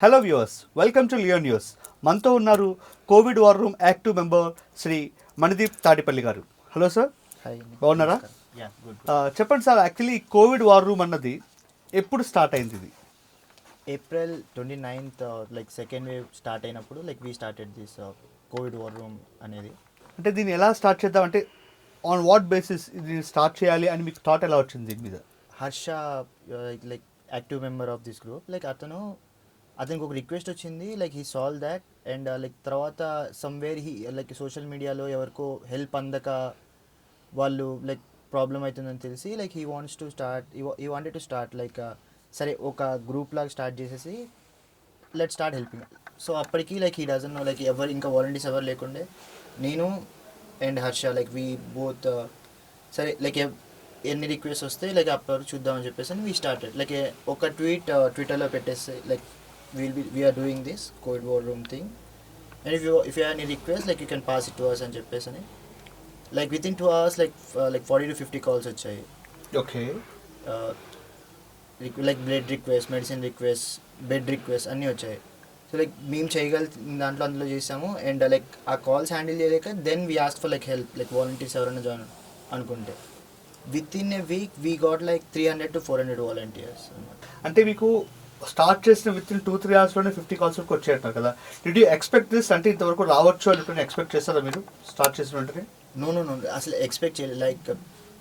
Hello viewers, welcome to Leo news. మనతో ఉన్నారు covid war room active member Shri Manideep Tatipalli గారు. Hello sir, బాగున్నారా? చెప్పండి sir, actually covid war room అన్నది ఎప్పుడు స్టార్ట్ అయింది? ఇది April 29th, like second wave start అయినప్పుడు like we started this covid war room అనేది. అంటే దీన్ని ఎలా స్టార్ట్ చేద్దాం, అంటే ఆన్ వాట్ బేసిస్ దీన్ని స్టార్ట్ చేయాలి అని మీకు థాట్ ఎలా వచ్చింది దీని మీద? Harsha like active member of this group, like అతనికి ఒక రిక్వెస్ట్ వచ్చింది, like he solve that and like తర్వాత సమ్వేర్ హీ లైక్ సోషల్ మీడియాలో ఎవరికో హెల్ప్ అందక వాళ్ళు లైక్ ప్రాబ్లం అవుతుందని తెలిసి like he wanted to start like సరే ఒక గ్రూప్ లాగా స్టార్ట్ చేసేసి లెట్ స్టార్ట్ హెల్పింగ్. సో అప్పటికి like he doesn't know like ఎవరు ఇంకా వాలంటీర్స్ ఎవరు లేకుండే, నేను and Harsha like we both సరే లైక్ ఎన్ని రిక్వెస్ట్ వస్తే లైక్ అప్పుడు చూద్దామని చెప్పేసి అని వీ స్టార్టెడ్ లైక్ ఒక ట్విట్టర్లో పెట్టేస్తే like we are doing this COVID war room thing and if you have any request like you can pass it to us అని చెప్పేసి అని like within 2 hours like 40 to 50 calls వచ్చాయి. Okay, like blood request, medicine request, bed request అన్నీ వచ్చాయి. So like మేము చేయగలిగిన అందులో చేసాము అండ్ లైక్ ఆ కాల్స్ హ్యాండిల్ చేయలేక then we ask for like help like volunteers ఎవరైనా జాయిన్ అనుకుంటే within a week we got like 300 to 400 volunteers అన్నమాట. అంటే మీకు స్టార్ట్ చేసిన విత్ ఇన్ 2-3 అవర్స్లోనే 50 కాల్స్ వరకు వచ్చేయంటారు కదా. Did you expect this? అంటే ఇంతవరకు రావచ్చు అని ఎక్స్పెక్ట్ చేస్తారా మీరు స్టార్ట్ చేసిన వెంటనే? నో అసలు ఎక్స్పెక్ట్ చేయలేదు. లైక్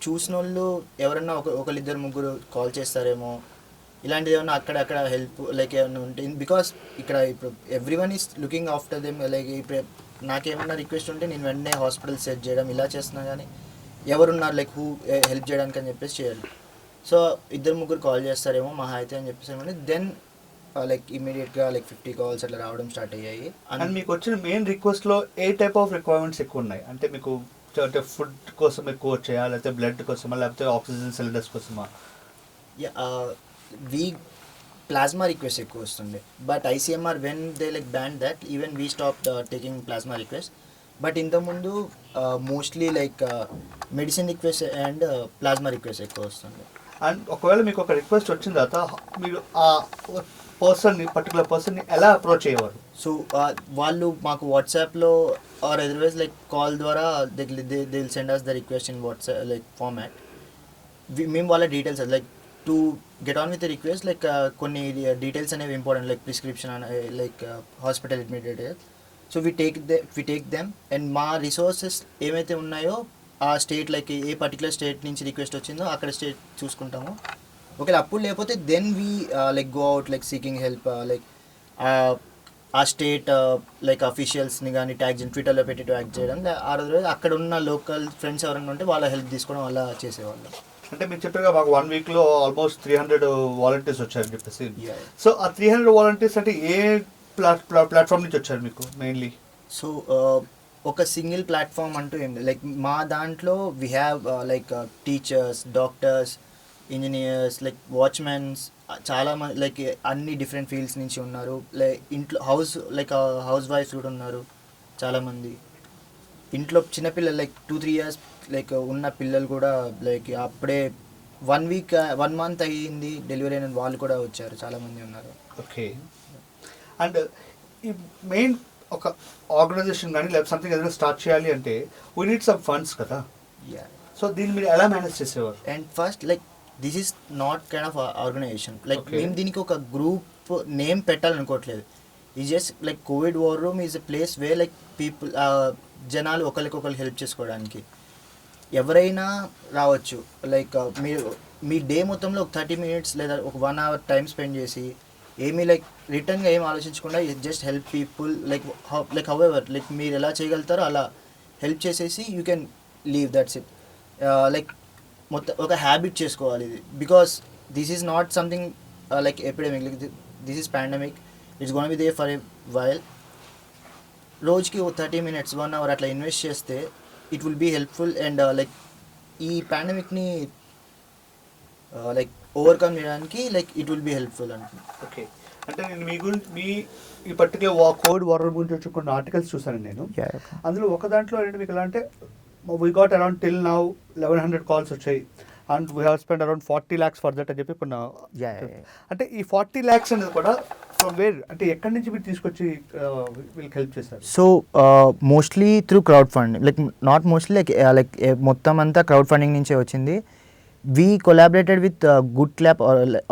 చూసిన వాళ్ళు ఎవరన్నా ఒకరిద్దరు ముగ్గురు కాల్ చేస్తారేమో ఇలాంటిది ఏమన్నా అక్కడక్కడ హెల్ప్ లైక్ ఏమన్నా ఉంటే, బికాస్ ఇక్కడ ఇప్పుడు every one is looking after them. Like ఇప్పుడు నాకేమన్నా రిక్వెస్ట్ ఉంటే నేను వెంటనే హాస్పిటల్ సెట్ చేయడం ఇలా చేస్తున్నా, కానీ ఎవరున్నారు లైక్ హూ హెల్ప్ చేయడానికి అని చెప్పేసి చేయాలి. సో ఇద్దరు ముగ్గురు కాల్ చేస్తారేమో మహా అయితే అని చెప్పేసి ఏమంటే దెన్ లైక్ ఇమీడియట్గా లైక్ 50 కాల్స్ అట్లా రావడం స్టార్ట్ అయ్యాయి. అండ్ మీకు వచ్చిన మెయిన్ రిక్వెస్ట్లో ఏ టైప్ ఆఫ్ రిక్వైర్మెంట్స్ ఎక్కువ ఉన్నాయి? అంటే మీకు అంటే ఫుడ్ కోసం ఎక్కువ వచ్చాయా, లేకపోతే బ్లడ్ కోసమా, లేకపోతే ఆక్సిజన్ సిలిండర్స్ కోసమా? వీ ప్లాస్మా రిక్వెస్ట్ ఎక్కువ వస్తుండే, but ICMR when they like ban that even we stop taking plasma request. But ఇంతకుముందు mostly like medicine request and plasma request ఎక్కువ వస్తుండే. అండ్ ఒకవేళ మీకు ఒక రిక్వెస్ట్ వచ్చిన తర్వాత మీరు ఆ పర్టికులర్ పర్సన్ని ఎలా అప్రోచ్ అయ్యేవారు? సో వాళ్ళు మాకు వాట్సాప్లో ఆర్ అదర్వైజ్ లైక్ కాల్ ద్వారా they will send us the request in WhatsApp like format. మేము వాళ్ళ details like to get on with the request like కొన్ని డీటెయిల్స్ అనేవి important like prescription like hospital admitted. So we take them and మా resources ఏమైతే ఉన్నాయో ఆ state like ఏ particular state నుంచి రిక్వెస్ట్ వచ్చిందో అక్కడ స్టేట్ చూసుకుంటాము. ఒకవేళ అప్పుడు లేకపోతే then we like go out like seeking help like ఆ స్టేట్ లైక్ అఫీషియల్స్ని కానీ ట్యాగ్ ట్విట్టర్లో పెట్టి ట్యాగ్ చేయడం, ఆ రోజు అక్కడ ఉన్న లోకల్ ఫ్రెండ్స్ ఎవరైనా ఉంటే వాళ్ళ హెల్ప్ తీసుకోవడం అలా చేసేవాళ్ళం. అంటే మీరు చెప్పారుగా మాకు 1 వీక్లో ఆల్మోస్ట్ 300 వాలంటీర్స్ వచ్చారని చెప్పేసి. సో ఆ 300 వాలంటీర్స్ అంటే ఏ ప్లాట్ఫామ్ నుంచి వచ్చారు మీకు మెయిన్లీ? సో ఒక సింగిల్ ప్లాట్ఫామ్ అంటూ ఏం లేదు. లైక్ మా దాంట్లో we have like teachers, doctors, engineers, like watchmens, చాలా మంది లైక్ అన్ని డిఫరెంట్ ఫీల్డ్స్ నుంచి ఉన్నారు. లైక్ ఇంట్లో హౌస్ వైఫ్స్ కూడా ఉన్నారు చాలామంది. ఇంట్లో చిన్నపిల్లలు లైక్ 2-3 years లైక్ ఉన్న పిల్లలు కూడా లైక్ అప్పుడే 1 month అయ్యింది డెలివరీ అయిన వాళ్ళు కూడా వచ్చారు, చాలామంది ఉన్నారు. ఓకే. అండ్ ఈ మెయిన్ ఒక ఆర్గనైజేషన్ కానీ లేకపోతే సంథింగ్ ఏదైనా స్టార్ట్ చేయాలి అంటే వీ నీడ్ సమ్ ఫండ్స్ కదా. సో దీన్ని మీరు ఎలా మేనేజ్ చేసేవారు? And first like this is not kind of organisation like మేము దీనికి ఒక గ్రూప్ నేమ్ పెట్టాలనుకోవట్లేదు. ఈ just like COVID war room is a place way like people జనాలు ఒకరికొకరు హెల్ప్ చేసుకోవడానికి ఎవరైనా రావచ్చు. లైక్ మీరు మీ డే మొత్తంలో ఒక 30 minutes లేదా ఒక 1 hour టైం స్పెండ్ చేసి ఏమీ లైక్ రిటర్న్గా ఏం ఆలోచించకుండా just help people like however like మీరు ఎలా చేయగలుగుతారో అలా హెల్ప్ చేసేసి you can leave that's it. Like మొత్తం ఒక హ్యాబిట్ చేసుకోవాలి ఇది, because this is not something like epidemic, like this is pandemic, it's gonna be there for a while. రోజుకి 30 minutes 1 hour అట్లా ఇన్వెస్ట్ చేస్తే it will be helpful and like ఈ పాండమిక్ని like overcome చేయడానికి like it will be helpful అంటున్నాను. Okay. అంటే నేను మీ ఈ పర్టికులర్ కోవిడ్ వార్ రూమ్ గురించి వచ్చి కొన్ని ఆర్టికల్స్ చూసాను నేను. అందులో ఒక దాంట్లో ఏంటి మీకు ఎలా అంటే we got around till now 1100 calls వచ్చాయి and we have spend around 40 lakhs for that అని చెప్పి ఇప్పుడు అంటే ఈ 40 lakhs అనేది కూడా వేర్ అంటే ఎక్కడి నుంచి మీరు తీసుకొచ్చి వీళ్ళకి హెల్ప్ చేస్తారు? So mostly through crowd funding, like not mostly like మొత్తం అంతా క్రౌడ్ ఫండింగ్ నుంచే వచ్చింది. We collaborated with good clap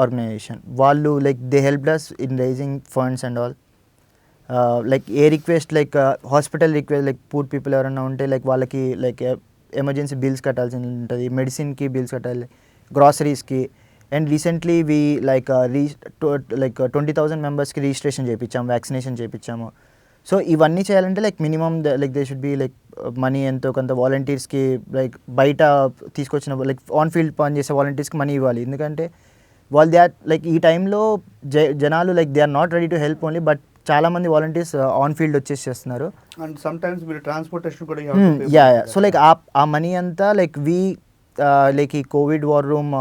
organisation. వాళ్ళు like they helped us in raising funds and all. Like a request like hospital request, like poor people ఎవరైనా ఉంటే like వాళ్ళకి like emergency bills కట్టాల్సి ఉంటుంది, మెడిసిన్కి బిల్స్ కట్టాలి, గ్రాసరీస్కి. And recently we like like 20,000 మెంబర్స్కి రిజిస్ట్రేషన్ చేయించాము, వ్యాక్సినేషన్ చేయించాము. సో ఇవన్నీ చేయాలంటే like minimum like they should be like money ఎంతో కొంత వాలంటీర్స్కి, లైక్ బయట తీసుకొచ్చిన లైక్ ఆన్ ఫీల్డ్ పని చేసే వాలంటీర్స్కి మనీ ఇవ్వాలి. ఎందుకంటే వాళ్ళు దే ఆర్ లైక్ ఈ టైంలో జనాలు like they are not ready to help only, but చాలామంది వాలంటీర్స్ ఆన్ ఫీల్డ్ వచ్చేసి చేస్తున్నారు. అండ్ సమ్ టైమ్స్ మీరు ట్రాన్స్పోర్టేషన్ కూడా యా. సో లైక్ ఆ మనీ అంతా లైక్ లైక్ ఈ కోవిడ్ వార్ రూమ్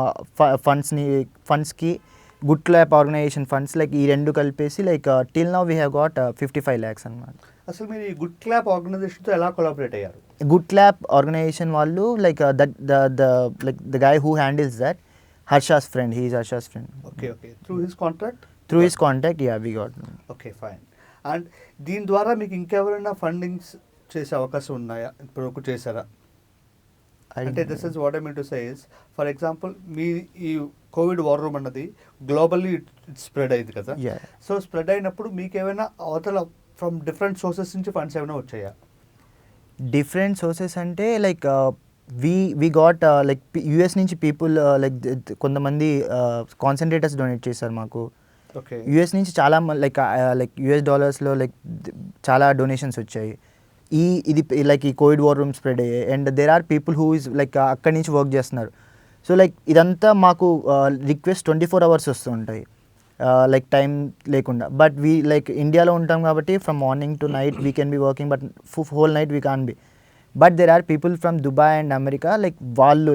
ఫండ్స్కి good clap organisation funds like ఈ రెండు కలిపేసి like till now we have got 55 lakhs అన్నమాట. అసలు మీరు ఈ గుడ్ క్లాప్ ఆర్గనైజేషన్తో ఎలా కొలాబరేట్ అయ్యారు? గుడ్ క్లాప్ ఆర్గనైజేషన్ వాళ్ళు like the guy who handles that, Harsha's friend, he is Harsha's friend. Okay through his contract? Through his contact, yeah, we got. Okay fine. And దీని ద్వారా మీకు ఇంకెవరైనా fundings చేసే అవకాశం ఉన్నాయా? ఇప్పుడు చేశారా? అంటే this is what I mean to say is, for example మీ ఈ కోవిడ్ వార్ రూమ్ అన్నది గ్లోబల్లీ స్ప్రెడ్ అయింది కదా. సో స్ప్రెడ్ అయినప్పుడు మీకు ఏమైనా అవతల ఫ్రమ్ డిఫరెంట్ సోర్సెస్ నుంచి ఫండ్స్ ఏమైనా వచ్చాయా? డిఫరెంట్ సోర్సెస్ అంటే like we got like US నుంచి పీపుల్ లైక్ కొంతమంది కాన్సన్ట్రేటర్స్ డొనేట్ చేశారు మాకు. ఓకే. యూఎస్ నుంచి చాలా లైక్ యూఎస్ డాలర్స్లో లైక్ చాలా డొనేషన్స్ వచ్చాయి. ఇది లైక్ ఈ కోవిడ్ వార్ రూమ్ స్ప్రెడ్ అయ్యాయి. And there are people who is like అక్కడి నుంచి వర్క్ చేస్తున్నారు. సో లైక్ ఇదంతా మాకు రిక్వెస్ట్ 24 hours వస్తూ ఉంటాయి, లైక్ టైం లేకుండా. బట్ వీ లైక్ ఇండియాలో ఉంటాం కాబట్టి from morning to night we can be working, but whole night we can't be. But there are people from Dubai and America, like వాళ్ళు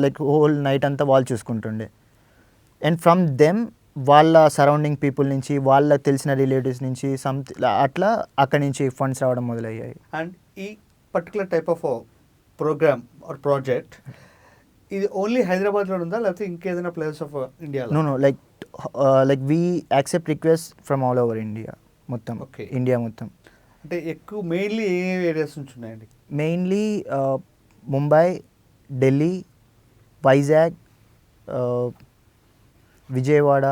like whole night అంతా వాళ్ళు చూసుకుంటుండే. And from them వాళ్ళ surrounding people నుంచి, వాళ్ళకి తెలిసిన relatives నుంచి అట్లా అక్కడి నుంచి ఫండ్స్ రావడం మొదలయ్యాయి. అండ్ ఈ particular type of program or project ఇది ఓన్లీ హైదరాబాద్లో ఉందా లేకపోతే ఇంకేదైనా ప్లేస్ ఆఫ్ ఇండియాలో? No like we accept request from all over India మొత్తం. ఓకే. ఇండియా మొత్తం. అంటే ఎక్కువ మెయిన్లీ ఏ ఏరియాస్ నుంచి ఉన్నాయండి? మెయిన్లీ ముంబై, ఢిల్లీ, వైజాగ్, విజయవాడ,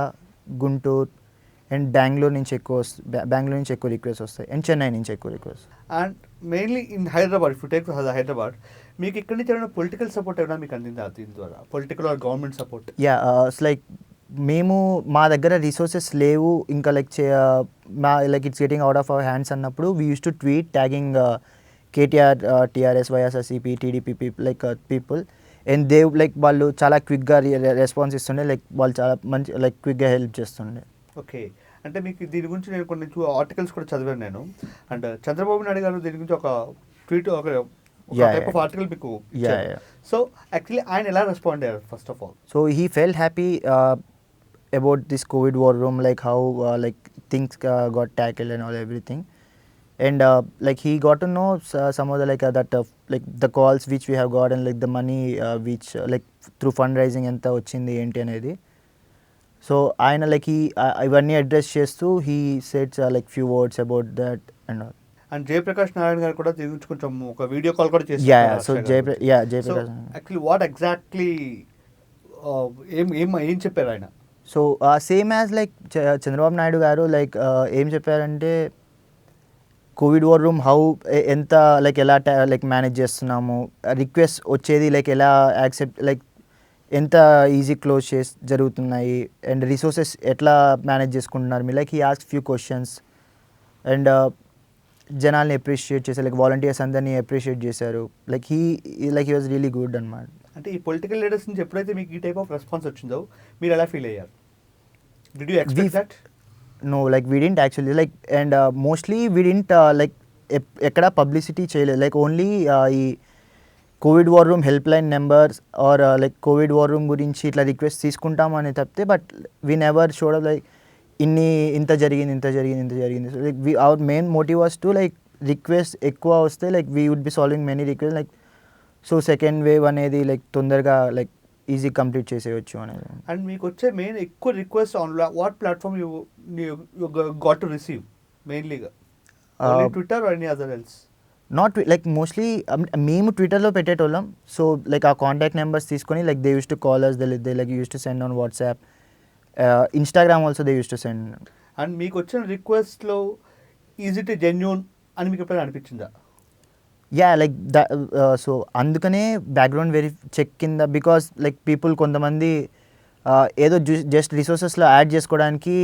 గుంటూరు అండ్ బెంగళూరు నుంచి ఎక్కువ రిక్వెస్ట్ వస్తాయి. అండ్ చెన్నై నుంచి ఎక్కువ request. And mainly in Hyderabad, if you take Hyderabad, మీకు ఇక్కడి నుంచి ఏమైనా పొలిటికల్ సపోర్ట్ ఏమైనా మీకు అందిందా దీని ద్వారా? Political or government support? Yeah. Like మా దగ్గర రిసోర్సెస్ లేవు ఇంకా like it's getting out of our hands అన్నప్పుడు we use to tweet tagging KTR, TRS, YSRCP, TDP people. And they like వాళ్ళు చాలా క్విక్గా రెస్పాన్స్ ఇస్తుండే, లైక్ వాళ్ళు చాలా మంచి లైక్ క్విక్గా హెల్ప్ చేస్తుండే. ఓకే. అంటే మీకు దీని గురించి నేను కొన్ని ఆర్టికల్స్ కూడా చదివాను నేను. అండ్ చంద్రబాబు నాయుడు గారు దీని గురించి ఒక ట్వీట్, ఒక టైప్ ఆఫ్ ఆర్టికల్ మీకు. సో యాక్చువల్లీ ఆయన ఎలా రెస్పాండ్ అయ్యారు first of all? So he felt happy about this COVID war room, like how like things got tackled and all everything. And like he got to know some of the like that like the calls which we have got and like the money which like through fundraising enta ochindi enti anedi. So ayana like he ivanni address chestu he said like few words about that and all. And Jayaprakash Narayana గారు కూడా దీని గురించి కొంచెం ఒక video call కూడా చేశారు. So Jayaprakash actually what exactly ఏం చెప్పారు ఆయన? So same as like Chandrababu Naidu గారు లైక్ ఏం చెప్పారంటే కోవిడ్ వార్ రూమ్ హౌ ఎంత లైక్ ఎలా లైక్ మేనేజ్ చేస్తున్నాము, రిక్వెస్ట్ వచ్చేది లైక్ ఎలా యాక్సెప్ట్ లైక్ ఎంత ఈజీ క్లోజ్ జరుగుతున్నాయి అండ్ రిసోర్సెస్ ఎట్లా మేనేజ్ చేసుకుంటున్నారు మీరు. Like he ask few questions and జనాల్ని అప్రిషియేట్ చేశారు, లైక్ వాలంటీర్స్ అందరినీ అప్రిషియేట్ చేశారు. Like he was really good అన్నమాట. అంటే ఈ పొలిటికల్ లీడర్స్ నుంచి ఎప్పుడైతే మీకు ఈ టైప్ ఆఫ్ రెస్పాన్స్ వచ్చిందో మీరు ఎలా ఫీల్ అయ్యారు? Did you expect that? No like we didn't actually like and mostly we didn't like ఎక్కడ పబ్లిసిటీ చేయలేదు. లైక్ ఓన్లీ ఈ Covid war room help line numbers or like COVID war room గురించి ఇట్లా request తీసుకుంటామని తప్పితే but we never showed like ఇంత జరిగింది. So like our main motive was to like request ఎక్కువ వస్తే like we would be solving many request like. So second wave అనేది like తొందరగా లైక్ ఈజీ కంప్లీట్ చేసేయచ్చు అనేది. అండ్ మీకు వచ్చే మెయిన్ ఎక్కువ request on what platform you got to receive మెయిన్లీగా Twitter or any other else? Not like mostly మేము ట్విట్టర్లో పెట్టేటోళ్ళం. సో లైక్ ఆ కాంటాక్ట్ నెంబర్స్ తీసుకొని like they use to call us, they like use to send on WhatsApp, Instagram also they use to send. And మీకు వచ్చిన రిక్వెస్ట్లో is it genuine అని మీకు ఎప్పుడైనా అనిపించిందా? యా లైక్ సో అందుకనే బ్యాక్గ్రౌండ్ చెక్ కింద, బికాస్ లైక్ పీపుల్ కొంతమంది ఏదో జస్ట్ రిసోర్సెస్లో యాడ్ చేసుకోవడానికి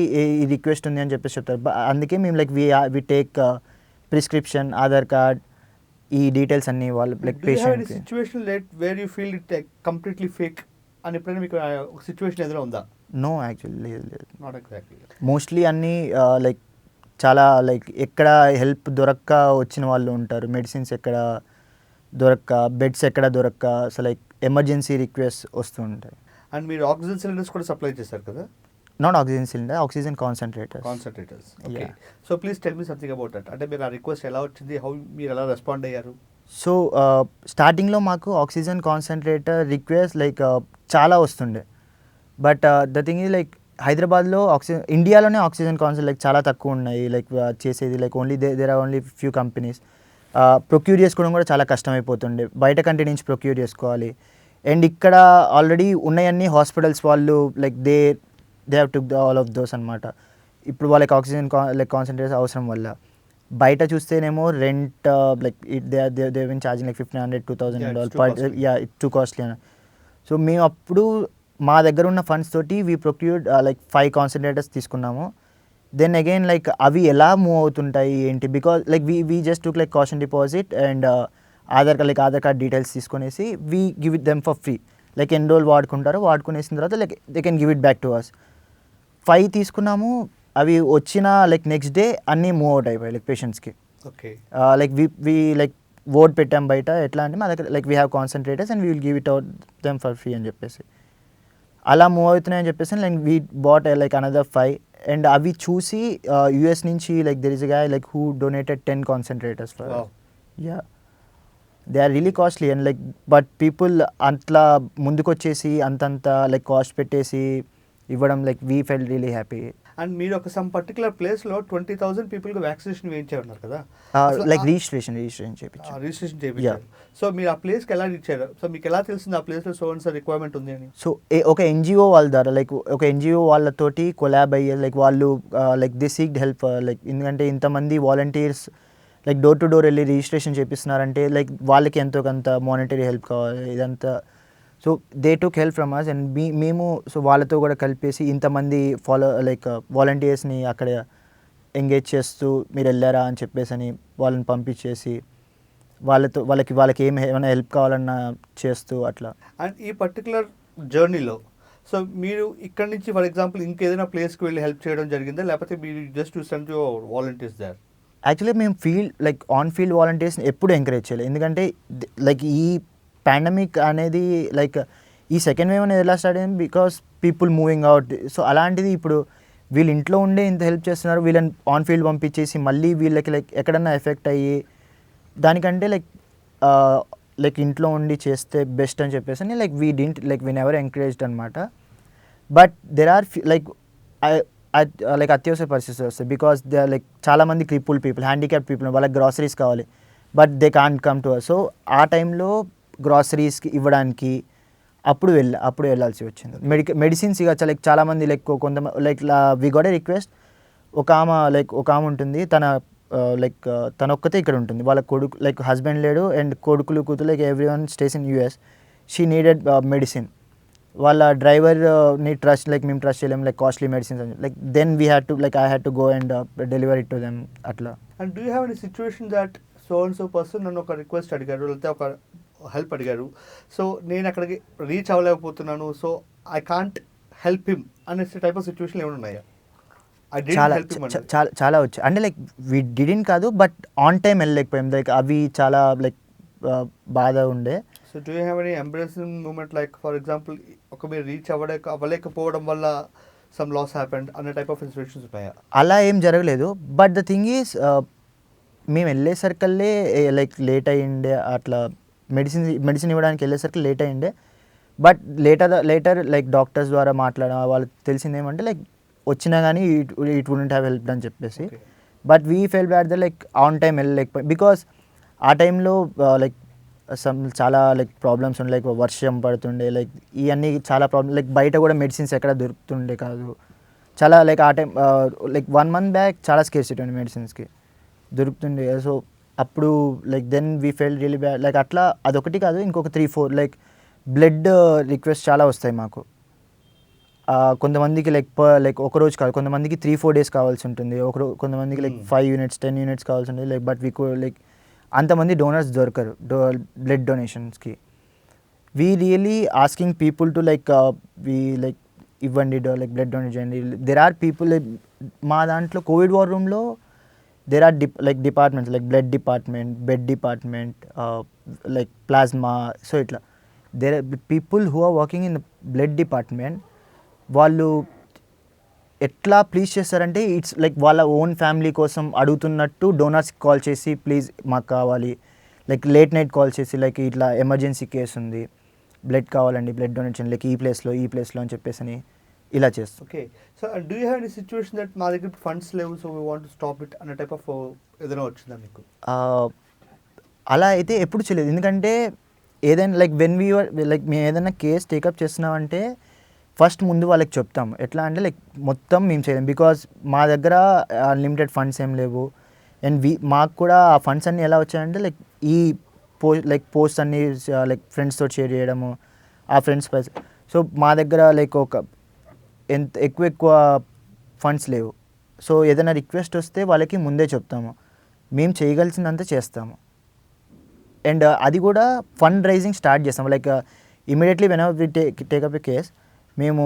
ఈ రిక్వెస్ట్ ఉంది అని చెప్పేసి చెప్తారు. అందుకే మేము like we take prescription, Aadhaar card, ఈ డీటెయిల్స్ అన్ని వాళ్ళు like patient. Situation where you feel it completely fake అని ఎప్పుడైనా మీకు ఒక సిచ్యువేషన్ ఎదురు ఉందా? నో యాక్చువల్లీ లేదు. Not exactly. మోస్ట్లీ అన్నీ లైక్ చాలా లైక్ ఎక్కడ హెల్ప్ దొరక్క వచ్చిన వాళ్ళు ఉంటారు, మెడిసిన్స్ ఎక్కడ దొరక్క, బెడ్స్ ఎక్కడ దొరక్క, సో లైక్ ఎమర్జెన్సీ రిక్వెస్ట్ వస్తూ ఉంటాయి. అండ్ మీరు ఆక్సిజన్ సిలిండర్స్ కూడా సప్లై చేశారు కదా? Not oxygen cylinder, oxygen concentrators. Okay. So please tell me something about that. అంటే మీరు ఆ రిక్వెస్ట్ ఎలా వచ్చింది, హౌ మీరు ఎలా రెస్పాండ్ అయ్యారు? సో స్టార్టింగ్లో మాకు ఆక్సిజన్ కాన్సన్ట్రేటర్ రిక్వెస్ట్ లైక్ చాలా వస్తుండే. But the thing is like హైదరాబాద్లో ఇండియాలోనే ఆక్సిజన్ కాన్సన్ట్రేటర్ లైక్ చాలా తక్కువ ఉన్నాయి. లైక్ చేసేది like only there are only few companies. Procure చేసుకోవడం కూడా చాలా కష్టమైపోతుండే, బయట కంట్రీ నుంచి ప్రొక్యూర్ చేసుకోవాలి. అండ్ ఇక్కడ ఆల్రెడీ ఉన్నాయన్నీ హాస్పిటల్స్ వాళ్ళు like they have took all of those అనమాట. ఇప్పుడు వాళ్ళకి ఆక్సిజన్ లైక్ కాన్సన్ట్రేటర్స్ అవసరం వల్ల. బయట చూస్తేనేమో rent like they win charging like $1,500 yeah it's too costly అని. సో మేము అప్పుడు మా దగ్గర ఉన్న ఫండ్స్ తోటి వీ ప్రొక్యూర్డ్ లైక్ 5 కాన్సన్ట్రేటర్స్ తీసుకున్నాము. దెన్ అగైన్ లైక్ అవి ఎలా మూవ్ అవుతుంటాయి ఏంటి, because like we just took like caution deposit and Aadhaar card details తీసుకునేసి we give it them for free. Like ఎన్ని రోజులు వాడుకునేసిన తర్వాత like they can give it back to అస్. 5 తీసుకున్నాము, అవి వచ్చిన లైక్ నెక్స్ట్ డే అన్నీ మూవ్ అవుట్ అయిపోయాయి లైక్ పేషెంట్స్కి. ఓకే. లైక్ వీ లైక్ ఓట్ పెట్టాం బయట, ఎట్లా అంటే మా దగ్గర like we have concentrators and we will give it out them for free అని చెప్పేసి అలా మూవ్ అవుతున్నాయని చెప్పేసి like we bought like another 5. And అవి చూసి యూఎస్ నుంచి like there is a guy like who donated 10 concentrators for. Yeah they are really costly and like but people అట్లా ముందుకొచ్చేసి అంతంత లైక్ కాస్ట్ పెట్టేసి ఇవ్వడం like we felt really happy. And మీరు ఒక సమ్ పర్టికులర్ ప్లేస్లో 20,000 పీపుల్కి వ్యాక్సినేషన్ వేయించారు కదా? లైక్ రిజిస్ట్రేషన్ చేయించారు. సో మీరు ఆ ప్లేస్కి ఎలా ఇచ్చారు? సో మీకు ఎలా తెలిసింది ఆ ప్లేస్లో సో అండ్ సో రిక్వైర్మెంట్ ఉంది అని? సో ఒక ఎన్జిఓ వాళ్ళ ద్వారా లైక్ ఒక ఎన్జిఓ వాళ్ళతోటి కొలాబ్ అయ్యే లైక్ వాళ్ళు like they seeked help like ఎందుకంటే ఇంతమంది volunteers like door to door వెళ్ళి రిజిస్ట్రేషన్ చేపిస్తున్నారంటే లైక్ వాళ్ళకి ఎంతో కొంత మానిటరీ హెల్ప్ కావాలి ఇదంతా. So they took help from us and మేము సో వాళ్ళతో కూడా కలిపేసి ఇంతమంది లైక్ వాలంటీర్స్ని అక్కడ ఎంగేజ్ చేస్తూ మీరు వెళ్ళారా అని చెప్పేసి అని వాళ్ళని పంపించేసి వాళ్ళకి ఏమైనా హెల్ప్ కావాలన్నా చేస్తూ అట్లా. అండ్ ఈ పర్టికులర్ జర్నీలో సో మీరు ఇక్కడ నుంచి ఫర్ ఎగ్జాంపుల్ ఇంకేదైనా ప్లేస్కి వెళ్ళి హెల్ప్ చేయడం జరిగిందా, లేకపోతే మీరు just to send your volunteers there? Actually మేము ఆన్ ఫీల్డ్ వాలంటీర్స్ని ఎప్పుడు ఎంకరేజ్ చేయలేదు, ఎందుకంటే లైక్ ఈ పాండమిక్ అనేది లైక్ ఈ సెకండ్ వేవ్ అనేది ఎలా స్టార్ట్ అయింది because people moving out. So అలాంటిది ఇప్పుడు వీళ్ళు ఇంట్లో ఉండే ఇంత హెల్ప్ చేస్తున్నారు, వీళ్ళని ఆన్ ఫీల్డ్ పంపించేసి మళ్ళీ వీళ్ళకి లైక్ ఎక్కడన్నా ఎఫెక్ట్ అయ్యి దానికంటే లైక్ ఇంట్లో ఉండి చేస్తే బెస్ట్ అని చెప్పేసి లైక్ వీ నెవర్ ఎంకరేజ్డ్ అనమాట. బట్ దెర్ ఆర్ లైక్ అత్యవసర పరిస్థితులు వస్తాయి బికాస్ దే ఆర్ లైక్ చాలామంది క్రిపుల్ పీపుల్, హ్యాండిక్యాప్ పీపుల్, వాళ్ళకి గ్రాసరీస్ కావాలి but they can't come to us. So ఆ టైంలో గ్రాసరీస్కి ఇవ్వడానికి అప్పుడు వెళ్ళాల్సి వచ్చింది. మెడిసిన్స్ ఇక లైక్ చాలామంది లైక్ కొంతమంది like we got a request. ఒక ఆమె ఉంటుంది, తన ఒక్కతే ఇక్కడ ఉంటుంది, వాళ్ళ కొడుకు లైక్ హస్బెండ్ లేడు అండ్ కొడుకులు కూతురు like every one stays in US. She needed medicine. వాళ్ళ డ్రైవర్ని మేము ట్రస్ట్ చేయలేము లైక్ కాస్ట్లీ మెడిసిన్స్ అని like then we had to like I had to go and deliver it to them అట్లా. And do you have any situation that so and so person నన్ను ఒక request అడిగారు, లేకపోతే ఒక help అడిగారు, so నేను అక్కడికి reach అవ్వలేకపోతున్నాను, so I can't help him అనే టైప్ ఆఫ్ సిచ్యువేషన్ ఏమైనా ఉన్నాయా? చాలా వచ్చాయి. అంటే లైక్ వి డిడెంట్ కాదు బట్ ఆన్ టైం వెళ్ళలేకపోయాం, లైక్ అవి చాలా లైక్ బాధ ఉండే. So do you have any ఎంబ్రెసింగ్ moment like for example ఒక మీరు రీచ్ అవ్వలేకపోవడం వల్ల సమ్ లాస్ హ్యాపెండ్ అనే టైప్ ఆఫ్ సిచ్యువేషన్స్ ఉన్నాయా? అలా ఏం జరగలేదు. బట్ ద థింగ్ ఈజ్ మేము వెళ్ళేసరికల్లే లైక్ లేట్ అయ్యిండే, అట్లా మెడిసిన్ ఇవ్వడానికి వెళ్ళేసరికి లేట్ అయ్యిండే. బట్ లేటర్ లైక్ డాక్టర్స్ ద్వారా మాట్లాడడం వాళ్ళకి తెలిసింది ఏమంటే లైక్ వచ్చినా కానీ ఇట్ వుడెంట్ హ్యావ్ హెల్ప్ అని చెప్పేసి. Okay. But we fell bat the like on time వెళ్ళలేకపోయి బికాస్ ఆ టైంలో లైక్ చాలా లైక్ ప్రాబ్లమ్స్ ఉండే, లైక్ వర్షం పడుతుండే, లైక్ ఇవన్నీ చాలా ప్రాబ్లమ్, లైక్ బయట కూడా మెడిసిన్స్ ఎక్కడ దొరుకుతుండే కాదు చాలా, లైక్ ఆ టైం లైక్ 1 month బ్యాక్ చాలా స్కేర్సిటీ ఉండే మెడిసిన్స్కి దొరుకుతుండే. సో అప్పుడు like then we felt really bad. Like అట్లా అదొకటి కాదు, ఇంకొక 3-4 లైక్ బ్లడ్ రిక్వెస్ట్ చాలా వస్తాయి మాకు. కొంతమందికి లైక్ ఒక రోజు కాదు, కొంతమందికి 3-4 days కావాల్సి ఉంటుంది, కొంతమందికి లైక్ 5 units 10 units కావాల్సి ఉంటుంది. లైక్ బట్ వీ లైక్ అంతమంది డోనర్స్ దొరకరు బ్లడ్ డొనేషన్స్కి. We really asking people to like we like ఇవ్వండి లైక్ బ్లడ్ డొనేట్ చేయండి. దెర్ ఆర్ పీపుల్ మా దాంట్లో కోవిడ్ వార్ రూమ్లో there are like departments like blood department, bed department, like plasma. So ఇట్లా there are people who are working in blood department. వాళ్ళు ఎట్లా please చేస్తారంటే it's like వాళ్ళ own family కోసం అడుగుతున్నట్టు డోనర్స్కి కాల్ చేసి ప్లీజ్ మాకు కావాలి, లైక్ లేట్ నైట్ కాల్ చేసి లైక్ ఇట్లా ఎమర్జెన్సీ కేసు ఉంది, బ్లడ్ కావాలండి, బ్లడ్ డొనేషన్ లైక్ ఈ ప్లేస్లో అని చెప్పేసి ఇలా చేస్తాం. Okay. So do you have any situation that మా దగ్గర ఫండ్స్ లేవు so we want to stop it అనే టైప్ ఆఫ్ ఏదైనా వచ్చిందా మీకు? అలా అయితే ఎప్పుడు చేయలేదు. ఎందుకంటే ఏదైనా లైక్ వెన్ వీ లైక్ మేము ఏదైనా కేసు టేకప్ చేస్తున్నామంటే ఫస్ట్ ముందు వాళ్ళకి చెప్తాం. ఎట్లా అంటే లైక్ మొత్తం మేము చేయలేం బికాజ్ మా దగ్గర అన్లిమిటెడ్ ఫండ్స్ ఏం లేవు. అండ్ మాకు కూడా ఆ ఫండ్స్ అన్నీ ఎలా వచ్చాయంటే లైక్ ఈ పోస్ట్ అన్నీ లైక్ ఫ్రెండ్స్తో షేర్ చేయడము, ఆ ఫ్రెండ్స్ పైస. సో మా దగ్గర లైక్ ఒక ఎక్కువ ఫండ్స్ లేవు. సో ఏదైనా రిక్వెస్ట్ వస్తే వాళ్ళకి ముందే చెప్తాము, మేము చేయగలిసిందంతా చేస్తాము. అండ్ అది కూడా ఫండ్ రైజింగ్ స్టార్ట్ చేస్తాము. Like immediately whenever we take up a case మేము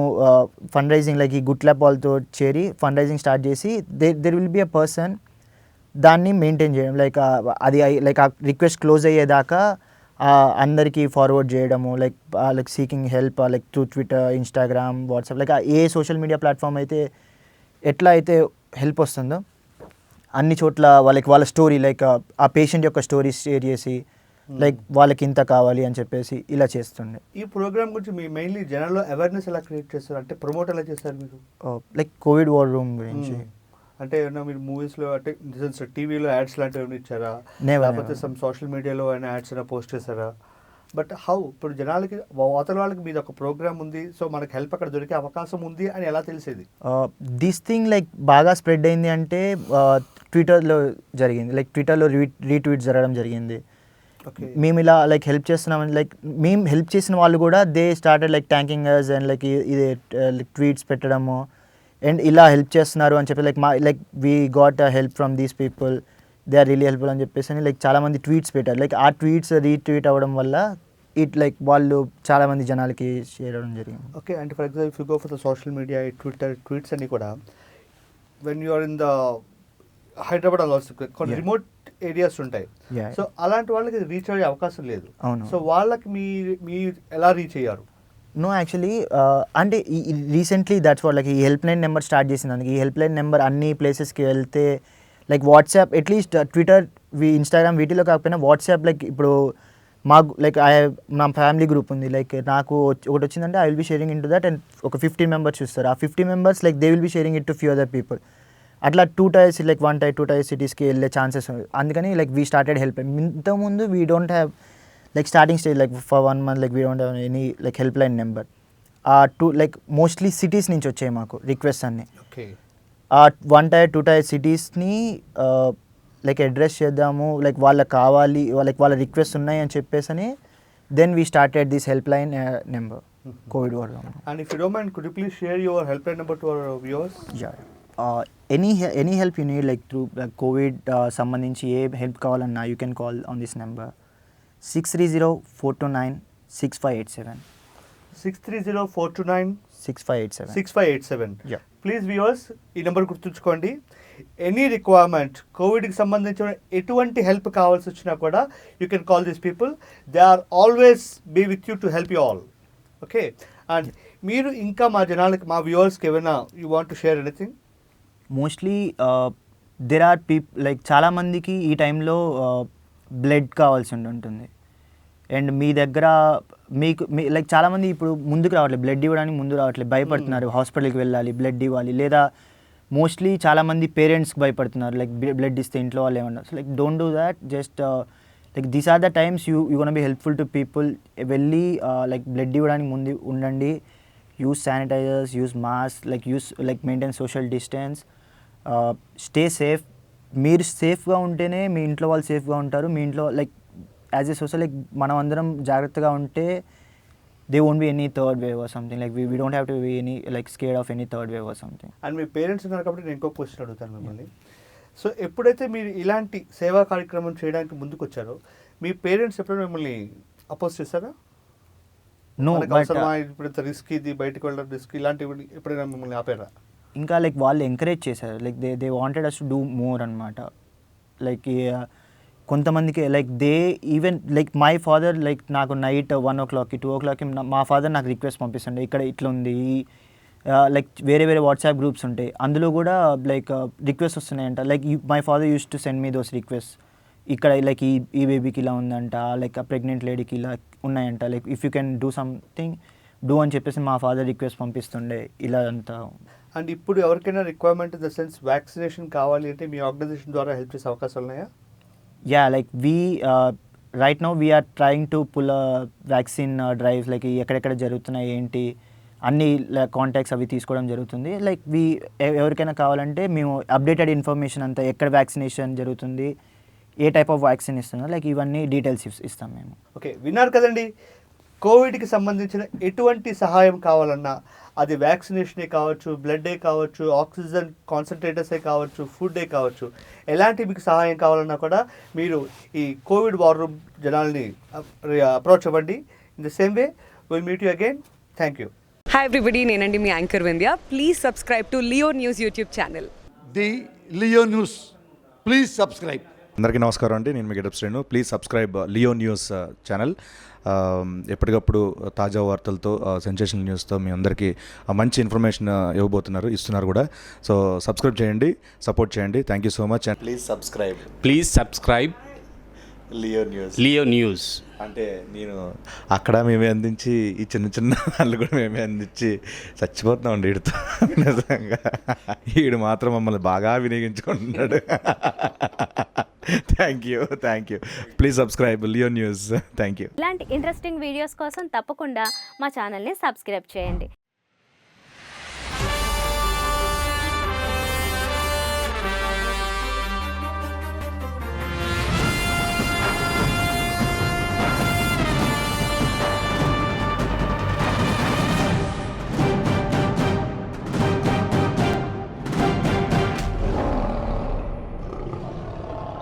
ఫండ్ రైజింగ్ లైక్ ఈ గుడ్ క్లబ్ వాళ్ళతో చేరి ఫండ్ రైజింగ్ స్టార్ట్ చేసి there will be a person దాన్ని మెయింటైన్ చేయడం. లైక్ అది లైక్ ఆ రిక్వెస్ట్ క్లోజ్ అయ్యేదాకా అందరికీ ఫార్వర్డ్ చేయడము, like seeking help like through Twitter, Instagram, WhatsApp, like ఏ సోషల్ మీడియా ప్లాట్ఫామ్ అయితే ఎట్లా అయితే హెల్ప్ వస్తుందో అన్ని చోట్ల వాళ్ళ స్టోరీ లైక్ ఆ పేషెంట్ యొక్క స్టోరీ షేర్ చేసి లైక్ వాళ్ళకి ఇంత కావాలి అని చెప్పేసి ఇలా చేస్తుండే. ఈ ప్రోగ్రామ్ గురించి మీ మెయిన్లీ జనాల్లో అవేర్నెస్ ఎలా క్రియేట్ చేస్తారు, అంటే ప్రమోట్ ఎలా చేస్తారు మీరు? లైక్ కోవిడ్ వార్ రూమ్ గురించి అంటే ఏమన్నా మీరు మూవీస్లో అంటే టీవీలో యాడ్స్ లాంటివి ఏమైనా ఇచ్చారా, Never, లేకపోతే సమ్ సోషల్ మీడియాలో అయినా యాడ్స్ అయినా పోస్ట్ చేశారా? బట్ హౌ ఇప్పుడు జనాలకి అవతల వాళ్ళకి మీద ఒక ప్రోగ్రామ్ ఉంది సో మనకి హెల్ప్ అక్కడ దొరికే అవకాశం ఉంది అని ఎలా తెలిసేది? దిస్ థింగ్ లైక్ బాగా స్ప్రెడ్ అయింది అంటే ట్విట్టర్లో జరిగింది. లైక్ ట్విట్టర్లో రీట్వీట్ జరగడం జరిగింది. మేము ఇలా లైక్ హెల్ప్ చేస్తున్నామని లైక్ మేము హెల్ప్ చేసిన వాళ్ళు కూడా they started like thanking us and like ఇది లైక్ ట్వీట్స్ పెట్టడము అండ్ ఇలా హెల్ప్ చేస్తున్నారు అని చెప్పి like we got a help from these people, they are really helpful అని చెప్పేసి అని లైక్ చాలామంది ట్వీట్స్ పెట్టారు. లైక్ ఆ ట్వీట్స్ రీట్వీట్ అవ్వడం వల్ల లైక్ వాళ్ళు చాలామంది జనాలకి షేర్ అవ్వడం జరిగింది. ఓకే. అంటే for example if you go for the social media tweets అన్ని కూడా when you are in the Hyderabad also కొన్ని రిమోట్ ఏరియాస్ ఉంటాయి. సో అలాంటి వాళ్ళకి రీచ్ అయ్యే అవకాశం లేదు. సో వాళ్ళకి మీ ఎలా రీచ్ అయ్యారు? నో యాక్చువల్లీ అంటే రీసెంట్లీ దట్స్ వాట్ లైక్ ఈ హెల్ప్ లైన్ నెంబర్ స్టార్ట్ చేసింది. ఈ హెల్ప్ లైన్ నెంబర్ అన్ని ప్లేసెస్కి వెళ్తే like WhatsApp at least Twitter Instagram వీటిలో కాకపోయినా వాట్సాప్ లైక్ ఇప్పుడు మాకు లైక్ నా ఫ్యామిలీ గ్రూప్ ఉంది. లైక్ నాకు ఒకటి వచ్చిందంటే I will be sharing in to that and ఒక 15 members చూస్తారు. ఆ 50 members like they will be sharing it to few other people. అట్లా 2 tiers లైక్ 1 tier 2 tier సిటీస్కి వెళ్ళే ఛాన్సెస్ ఉంది. అందుకని like we started help line. ఇంతకుముందు we don't have like starting stage like for 1 month like we don't have any like help line number. Like mostly cities నుంచి వచ్చాయి మాకు request అన్ని. Okay. 1 tier 2 tier సిటీస్ని like address చేద్దాము, like వాళ్ళకి కావాలి, like వాళ్ళ రిక్వెస్ట్ ఉన్నాయి అని చెప్పేసి అని then we started this help line number covid war. And if you don't mind could you please share your help line number to our viewers? Any help you need like through covid సంబంధించి ఏ help కావాలన్నా you can call on this number 630-429-6587. 630-429-6587. Yeah. Please viewers ఈ number గుర్తుంచుకోండి. Any requirement కోవిడ్కి సంబంధించిన ఎటువంటి help కావాల్సి వచ్చినా కూడా you can call these people. They are always be with you to help you all. Okay. And మీరు ఇంకా మా జనాలకి మా వ్యూవర్స్కి ఏమైనా you want to share anything? Mostly there are like చాలామందికి ఈ టైంలో బ్లడ్ కావాల్సి ఉంటుంది. అండ్ మీ దగ్గర మీకు లైక్ చాలామంది ఇప్పుడు ముందుకు రావట్లేదు, బ్లడ్ ఇవ్వడానికి ముందు రావట్లేదు, భయపడుతున్నారు, హాస్పిటల్కి వెళ్ళాలి, బ్లడ్ ఇవ్వాలి, లేదా మోస్ట్లీ చాలామంది పేరెంట్స్కి భయపడుతున్నారు, లైక్ బ్లడ్ ఇస్తే ఇంట్లో వాళ్ళు ఏమన్నారు. So like don't do that, just like these are the times you gonna be helpful to people. వెళ్ళి లైక్ బ్లడ్ ఇవ్వడానికి ముందు ఉండండి, use sanitisers, use mask, like maintain social distance, stay safe. మీరు సేఫ్గా ఉంటేనే మీ ఇంట్లో వాళ్ళు సేఫ్గా ఉంటారు. మీ ఇంట్లో like as a social like మనం అందరం జాగ్రత్తగా ఉంటే they won't be any third wave or something, like we don't have to be any like scared of any third wave or something. And me parents ఉన్నారు కాబట్టి నేను ఇంకో question అడుగుతాను మిమ్మల్ని. సో ఎప్పుడైతే మీరు ఇలాంటి సేవా కార్యక్రమం చేయడానికి ముందుకు వచ్చారో మీ పేరెంట్స్ ఎప్పుడైనా మిమ్మల్ని అపోజ్ చేస్తారా? నో, ఇప్పుడు ఇంత రిస్క్, ఇది బయటకు వెళ్ళడం రిస్క్, ఇలాంటివి ఎప్పుడైనా మిమ్మల్ని ఆపారా? ఇంకా లైక్ వాళ్ళు ఎంకరేజ్ చేశారు, like they wanted us to do more అనమాట. లైక్ కొంతమందికి like they even like my father like నాకు నైట్ 1 o'clock 2 o'clock మా ఫాదర్ నాకు రిక్వెస్ట్ పంపిస్తుండే, ఇక్కడ ఇట్లా ఉంది, లైక్ వేరే వాట్సాప్ గ్రూప్స్ ఉంటాయి, అందులో కూడా లైక్ రిక్వెస్ట్ వస్తున్నాయంట. Like my father uses to send me those request, ఇక్కడ లైక్ ఈ బేబీకి ఇలా ఉందంట, లైక్ ప్రెగ్నెంట్ లేడీకి ఇలా ఉన్నాయంట, like if you can do something do అని చెప్పేసి మా ఫాదర్ రిక్వెస్ట్ పంపిస్తుండే ఇలా అంతా. అండ్ ఇప్పుడు ఎవరికైనా requirement in the sense vaccination కావాలి అంటే మీ ఆర్గనైజేషన్ ద్వారా హెల్ప్ చేసే అవకాశాలు ఉన్నాయా? Yeah, like right now we're trying to pull vaccine drives, like ఎక్కడెక్కడ జరుగుతున్నాయి ఏంటి అన్ని కాంటాక్ట్స్ అవి తీసుకోవడం జరుగుతుంది. లైక్ ఎవరికైనా కావాలంటే మేము అప్డేటెడ్ ఇన్ఫర్మేషన్ అంతా, ఎక్కడ వ్యాక్సినేషన్ జరుగుతుంది, ఏ టైప్ ఆఫ్ వ్యాక్సిన్ ఇస్తున్నారు, లైక్ ఇవన్నీ డీటెయిల్స్ ఇస్తాం మేము. ఓకే, విన్నారు కదండి. కోవిడ్కి సంబంధించిన ఎటువంటి సహాయం కావాలన్నా, అది వ్యాక్సినేషనే కావచ్చు, బ్లడ్డే కావచ్చు, ఆక్సిజన్ కాన్సన్ట్రేటర్సే కావచ్చు, ఫుడ్డే కావచ్చు, ఎలాంటి మీకు సహాయం కావాలన్నా కూడా మీరు ఈ కోవిడ్ వార్ రూమ్ జనాల్ని అప్రోచ్ అవ్వండి. In the same way will meet you again. Thank you. Hi everybody, నేనండి మీ anchor Vindhya. Please subscribe to Leo News YouTube channel. The Leo News, please subscribe. అందరికీ నమస్కారం అండి, నేను మీ getup Srinu. Please subscribe Leo News channel. ఎప్పటికప్పుడు తాజా వార్తలతో, సెన్సేషనల్ న్యూస్తో మీ అందరికీ మంచి ఇన్ఫర్మేషన్ ఇస్తున్నారు కూడా. సో సబ్స్క్రైబ్ చేయండి, సపోర్ట్ చేయండి. Thank you so much. And please subscribe Leo news. అంటే నేను అక్కడ మేమే అందించి ఈ చిన్న వాళ్ళు కూడా మేమే అందించి చచ్చిపోతున్నామండి వీడితో. నిజంగా వీడు మాత్రం మమ్మల్ని బాగా వినియోగించుకుంటున్నాడు. Thank you. Please subscribe Leo News. Thank you. ఇలాంటి ఇంట్రెస్టింగ్ వీడియోస్ కోసం తప్పకుండా మా ఛానల్ని సబ్స్క్రైబ్ చేయండి.